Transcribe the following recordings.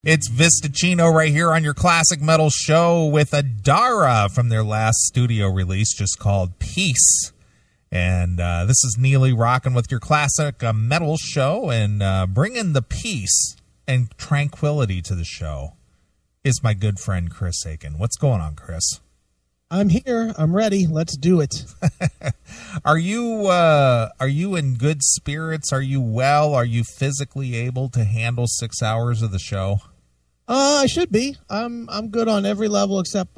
It's Vistachino right here on your Classic Metal Show with Adara from their last studio release just called Peace. And this is Neeley rocking with your Classic Metal Show, and bringing the peace and tranquility to the show is my good friend Chris Aiken. What's going on, Chris? I'm here. I'm ready. Let's do it. Are you in good spirits? Are you well? Are you physically able to handle 6 hours of the show? I should be. I'm good on every level except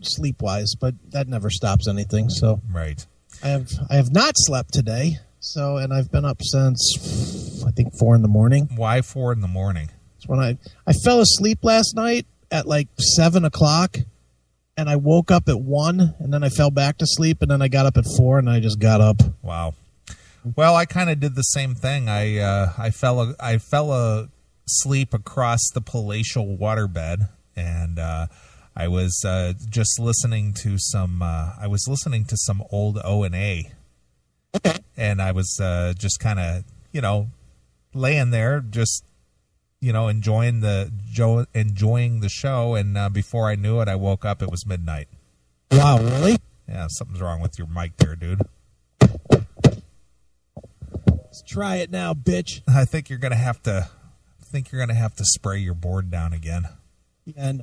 sleep wise, but that never stops anything. So right. I have not slept today. So, and I've been up since I think 4 a.m. Why 4 a.m? It's when I fell asleep last night at like 7 o'clock. And I woke up at 1, and then I fell back to sleep, and then I got up at 4, and I just got up. Wow. Well, I kind of did the same thing. I fell asleep across the palatial waterbed, and I was just listening to some. I was listening to some old O&A, and I was just kind of laying there just. Enjoying the show, and before I knew it, I woke up. It was midnight. Wow, really? Yeah, something's wrong with your mic there, dude. Let's try it now, bitch. I think you're gonna have to. Spray your board down again. Yeah,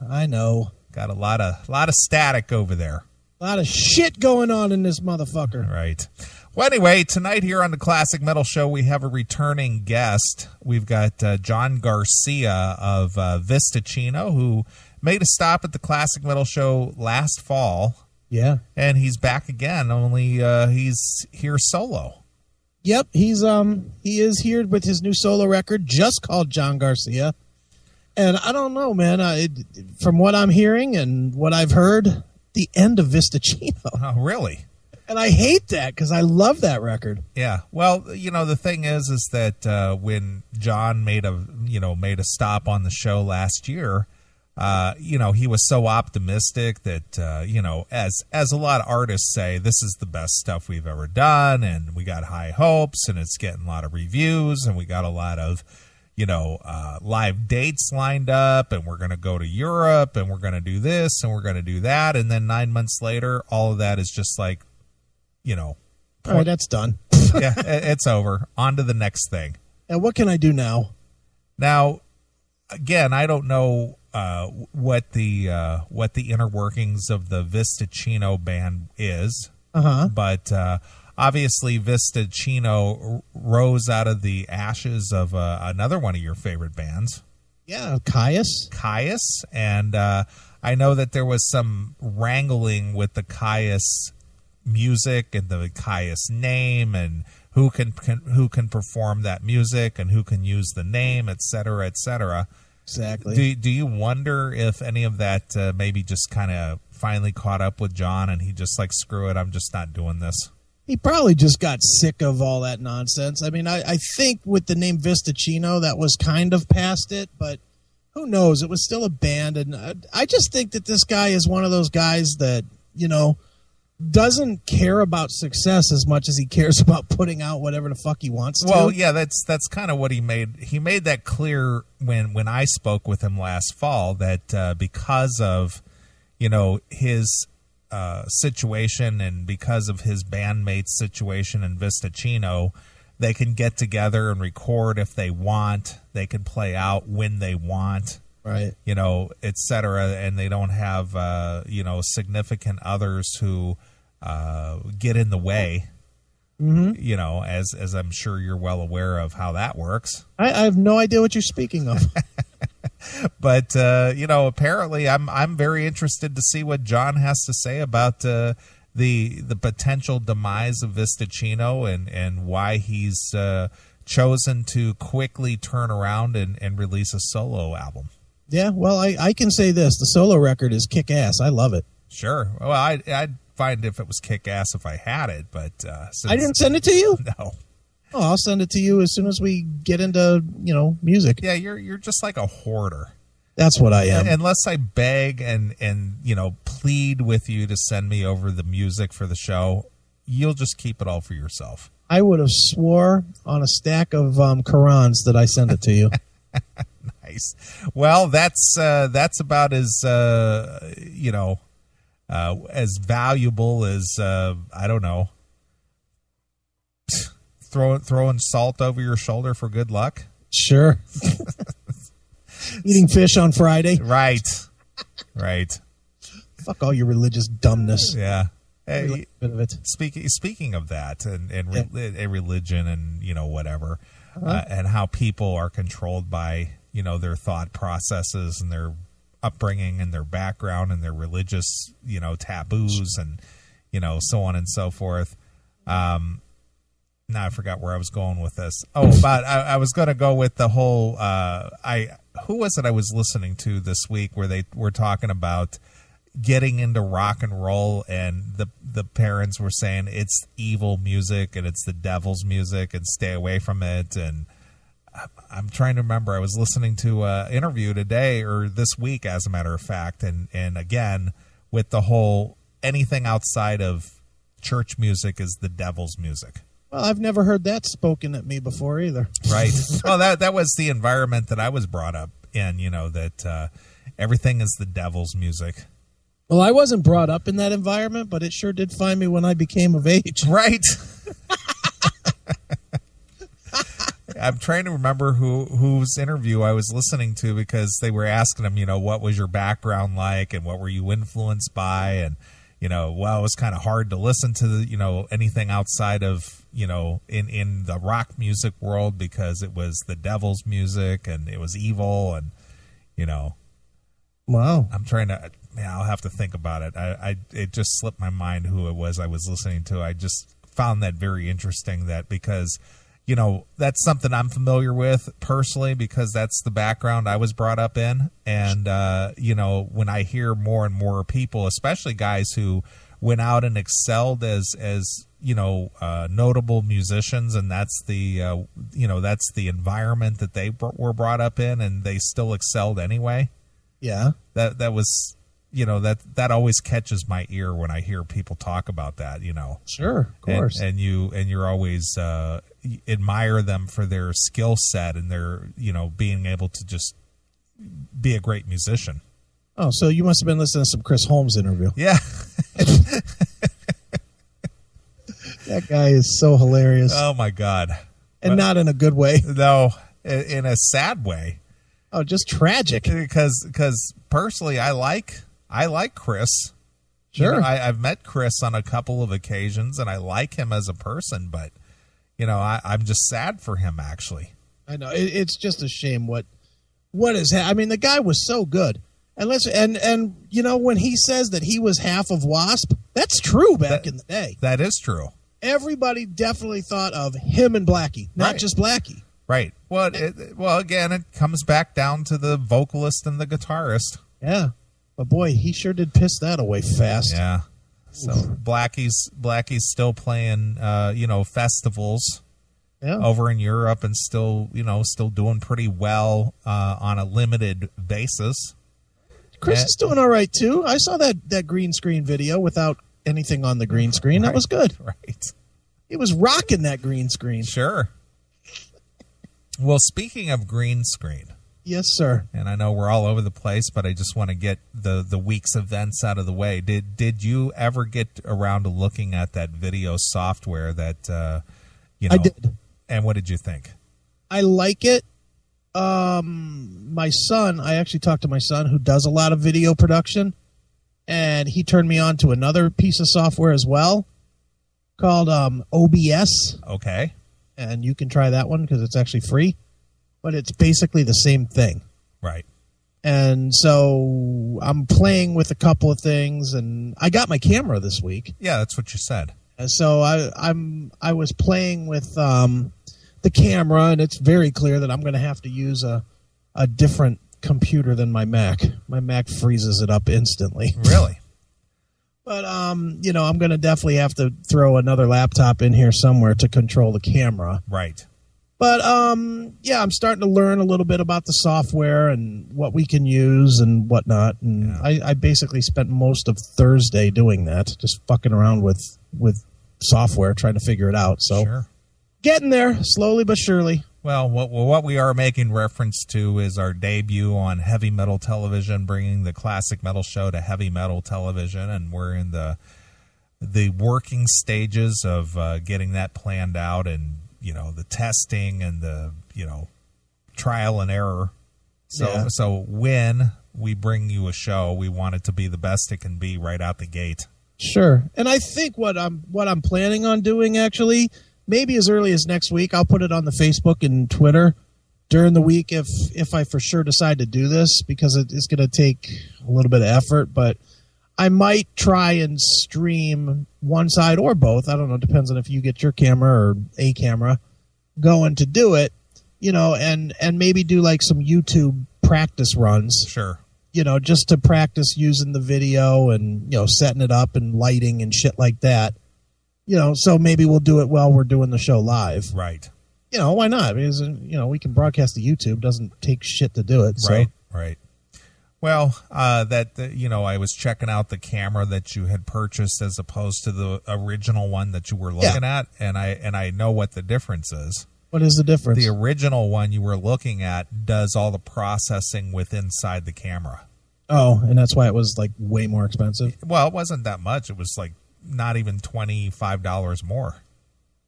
I know. Got a lot of static over there. A lot of shit going on in this motherfucker. Right. Well, anyway, tonight here on the Classic Metal Show, we have a returning guest. We've got John Garcia of Vistachino, who made a stop at the Classic Metal Show last fall. Yeah. And he's back again, only he's here solo. Yep, he is here with his new solo record, just called John Garcia. And I don't know, man. From what I'm hearing and what I've heard, the end of Vistachino. Oh, really? And I hate that because I love that record. Yeah. Well, the thing is that when John made a stop on the show last year, he was so optimistic that as a lot of artists say, this is the best stuff we've ever done, and we got high hopes, and it's getting a lot of reviews, and we got a lot of live dates lined up, and we're going to go to Europe, and we're going to do this, and we're going to do that, and then 9 months later, all of that is just like. All right, that's done. Yeah, it's over. On to the next thing. And what can I do now? Now, again, I don't know what the inner workings of the Vistachino band is, but obviously Vistachino rose out of the ashes of another one of your favorite bands. Yeah, Caius. And I know that there was some wrangling with the Caius music and the Caius name, and who can perform that music and who can use the name, etc., etc. Exactly. Do you wonder if any of that maybe just kind of finally caught up with John, and he just like, screw it, I'm just not doing this? He probably just got sick of all that nonsense. I mean, I think with the name Vistachino, that was kind of past it, but who knows? It was still a band, and I just think that this guy is one of those guys that doesn't care about success as much as he cares about putting out whatever the fuck he wants to. Well, yeah, that's kind of what he made. He made that clear when I spoke with him last fall, that because of his situation, and because of his bandmate's situation in Vistachino, they can get together and record if they want. They can play out when they want. Right. Et cetera, and they don't have, significant others who get in the way, as I'm sure you're well aware of how that works. I have no idea what you're speaking of. But, apparently I'm very interested to see what John has to say about the potential demise of Vistachino, and why he's chosen to quickly turn around and release a solo album. Yeah, well, I can say this. The solo record is kick-ass. I love it. Sure. Well, I'd find if it was kick-ass if I had it, but... I didn't send it to you? No. Oh, I'll send it to you as soon as we get into, music. Yeah, you're just like a hoarder. That's what I am. Unless I beg and plead with you to send me over the music for the show, you'll just keep it all for yourself. I would have swore on a stack of Qurans that I sent it to you. Nice. Well, that's about as as valuable as I don't know, throwing salt over your shoulder for good luck. Sure. Eating fish on Friday. Right. Fuck all your religious dumbness. Yeah. Hey, bit of it. Speaking of that and religion and whatever, and how people are controlled by their thought processes and their upbringing and their background and their religious taboos and so on and so forth. Now I forgot where I was going with this. Oh, but I was going to go with the whole. Who was it I was listening to this week where they were talking about getting into rock and roll, and the parents were saying it's evil music and it's the devil's music and stay away from it. And I'm trying to remember. I was listening to an interview today or this week, as a matter of fact, and again with the whole anything outside of church music is the devil's music. Well, I've never heard that spoken at me before either. Right. Well, that was the environment that I was brought up in. That everything is the devil's music. Well, I wasn't brought up in that environment, but it sure did find me when I became of age. Right. I'm trying to remember whose interview I was listening to, because they were asking him, what was your background like and what were you influenced by? And, well, it was kind of hard to listen to, anything outside of, in the rock music world, because it was the devil's music and it was evil and, Wow. I'm trying to, I'll have to think about it. It just slipped my mind who it was I was listening to. I just found that very interesting, that because, that's something I'm familiar with personally, because that's the background I was brought up in. And, when I hear more and more people, especially guys who went out and excelled as notable musicians, and that's the, that's the environment that they were brought up in, and they still excelled anyway. Yeah. That was, that always catches my ear when I hear people talk about that, Sure, of course. And you're always admire them for their skill set and their, being able to just be a great musician. Oh, so you must have been listening to some Chris Holmes interview. Yeah. That guy is so hilarious. Oh my God. And not in a good way. No, in a sad way. Oh, just tragic. Because personally, I like Chris. Sure. I've met Chris on a couple of occasions, and I like him as a person, but, I'm just sad for him, actually. I know. It's just a shame what is I mean, the guy was so good. And when he says that he was half of WASP, that's true back in the day. That is true. Everybody definitely thought of him and Blackie, not just Blackie. Right. Well, again, it comes back down to the vocalist and the guitarist. Yeah. But boy, he sure did piss that away fast. Yeah. So Blackie's still playing, festivals over in Europe, and still doing pretty well on a limited basis. Chris is doing all right too. I saw that green screen video without anything on the green screen. That was good. Right. He was rocking that green screen. Sure. Well, speaking of green screen. Yes, sir. And I know we're all over the place, but I just want to get the week's events out of the way. Did you ever get around to looking at that video software that, I did. And what did you think? I like it. I actually talked to my son, who does a lot of video production, and he turned me on to another piece of software as well called OBS. Okay. And you can try that one because it's actually free, but it's basically the same thing. Right. And so I'm playing with a couple of things, and I got my camera this week. Yeah, that's what you said. And so I was playing with the camera, and it's very clear that I'm going to have to use a different computer than my Mac. My Mac freezes it up instantly. Really? But I'm going to definitely have to throw another laptop in here somewhere to control the camera. Right. But I'm starting to learn a little bit about the software and what we can use and whatnot. And I basically spent most of Thursday doing that, just fucking around with software, trying to figure it out. So sure. Getting there, slowly but surely. Well, what we are making reference to is our debut on heavy metal television, bringing the classic metal show to heavy metal television, and we're in the working stages of getting that planned out, and the testing and the trial and error. So when we bring you a show, we want it to be the best it can be right out the gate. Sure. And I think what I'm planning on doing, actually, maybe as early as next week, I'll put it on the Facebook and Twitter during the week if I for sure decide to do this, because it's going to take a little bit of effort, but I might try and stream one side or both. I don't know. Depends on if you get your camera or a camera going to do it, and maybe do like some YouTube practice runs. Sure. Just to practice using the video and, setting it up and lighting and shit like that. So maybe we'll do it while we're doing the show live. Right. Why not? Because, we can broadcast to YouTube. Doesn't take shit to do it. So. Right. Well, I was checking out the camera that you had purchased as opposed to the original one that you were looking at, and I know what the difference is. What is the difference? The original one you were looking at does all the processing inside the camera. Oh, and that's why it was like way more expensive? Well, it wasn't that much. It was like not even $25 more.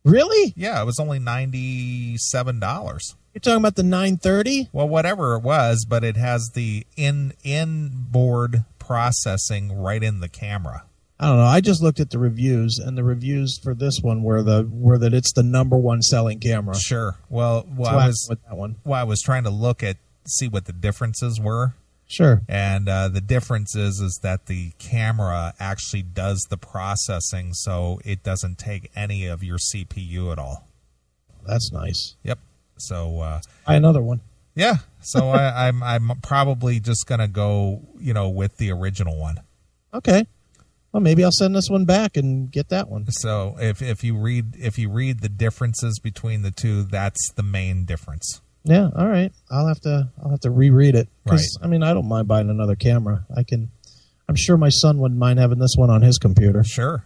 Really? Yeah, it was only $97. You're talking about the 930? Well, whatever it was, but it has the inboard processing right in the camera. I don't know. I just looked at the reviews, and the reviews for this one were that it's the #1 selling camera. Sure. Well, I was with that one. Well, I was trying to see what the differences were. Sure. And the difference is that the camera actually does the processing, so it doesn't take any of your CPU at all. That's nice. Yep. So buy another one. Yeah. So I'm probably just gonna go, with the original one. Okay. Well, maybe I'll send this one back and get that one. So if you read the differences between the two, that's the main difference. Yeah. All right. I'll have to reread it. Right. I mean, I don't mind buying another camera. I'm sure my son wouldn't mind having this one on his computer. Sure.